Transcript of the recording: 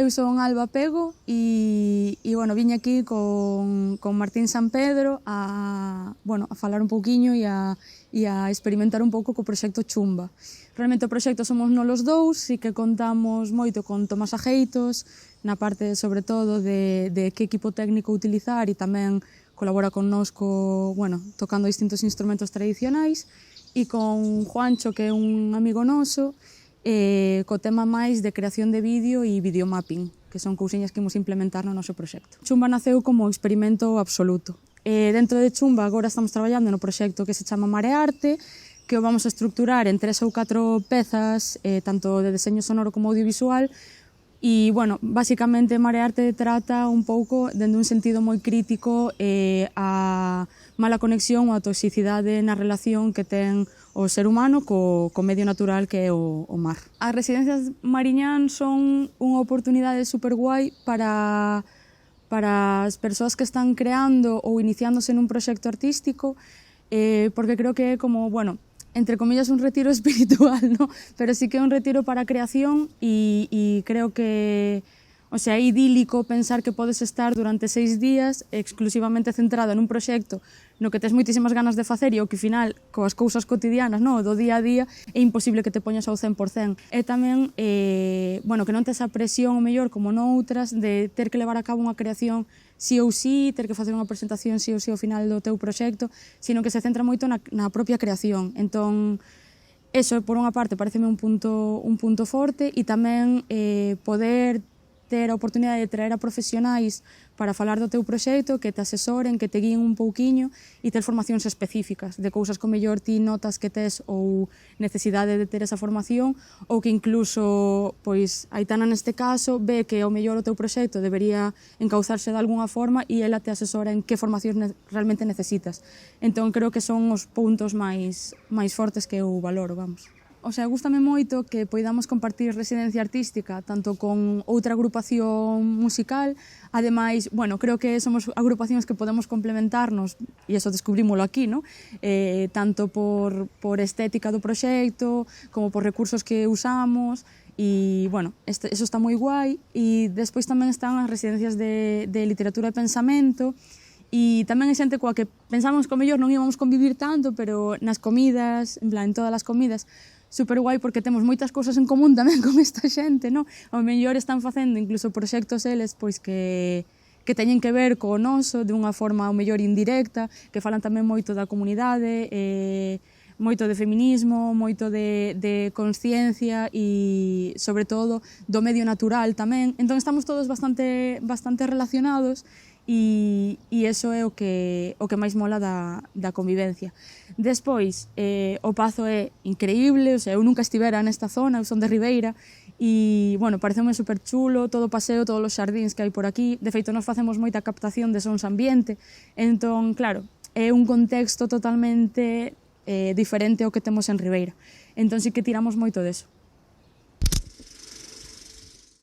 eu son Alba Pego e bueno, viña aquí con Martín Sampedro a falar un pouquiño e a experimentar un pouco co proxecto Chumba. Realmente o proxecto somos nós os dous, si que contamos moito con Tomás Ajeitos, na parte sobre todo de que equipo técnico utilizar e tamén colabora connosco, tocando distintos instrumentos tradicionais, e con Juancho, que é un amigo noso, co tema máis de creación de vídeo e videomapping, que son cousiñas que imos implementar no noso proxecto. Chumba naceu como experimento absoluto. Dentro de Chumba agora estamos traballando no proxecto que se chama Marearte, que o vamos a estructurar en 3 ou 4 pezas, tanto de deseño sonoro como audiovisual, e, basicamente Marearte trata un pouco, dende un sentido moi crítico, a mala conexión ou a toxicidade na relación que ten o ser humano co medio natural que é o mar. As residencias mariñán son unha oportunidade superguai para as persoas que están creando ou iniciándose nun proxecto artístico, porque creo que é como, entre comillas, un retiro espiritual, ¿no? Pero sí que é un retiro para a creación e creo que, é idílico pensar que podes estar durante 6 días exclusivamente centrada nun proxecto no que tes moitísimas ganas de facer e o que, ao final, coas cousas cotidianas, do día a día, é imposible que te poñas ao 100%. E tamén, que non tes a presión, o mellor, como noutras, de ter que levar a cabo unha creación sí ou sí, ter que facer unha presentación sí ou sí ao final do teu proxecto, sino que se centra moito na propia creación. Entón, eso, por unha parte, pareceme un punto forte, e tamén poder ter a oportunidade de traer a profesionais para falar do teu proxecto, que te asesoren, que te guíen un pouquiño e ter formacións específicas de cousas que o mellor ti notas que tes ou necesidade de ter esa formación, ou que incluso, Aitana neste caso, ve que o mellor o teu proxecto debería encauzarse de alguna forma e ela te asesora en que formacións realmente necesitas. Entón, creo que son os puntos máis fortes que eu valoro, vamos. Gústame moito que poidamos compartir residencia artística tanto con outra agrupación musical. Ademais, creo que somos agrupacións que podemos complementarnos, e iso descubrímolo aquí, ¿no? Tanto por estética do proxecto, como por recursos que usamos, e, eso está moi guai. E despois tamén están as residencias de literatura e pensamento, e tamén hai xente coa que pensamos que o mellor non íbamos convivir tanto, pero nas comidas, en todas as comidas, super guai, porque temos moitas cousas en común tamén con esta xente, non? Ao mellor están facendo incluso proxectos eles que teñen que ver co noso de unha forma ao mellor indirecta, que falan tamén moito da comunidade, moito de feminismo, moito de consciencia e, sobre todo, do medio natural tamén. Entón, estamos todos bastante relacionados e iso é o que máis mola da convivencia. Despois, o Pazo é increíble, eu nunca estivera nesta zona, eu son de Ribeira, e, pareceume super chulo, todo o paseo, todos os xardíns que hai por aquí. De feito, nós facemos moita captación de sons ambiente, entón, claro, é un contexto totalmente diferente ao que temos en Ribeira. Entón, sí que tiramos moito deso.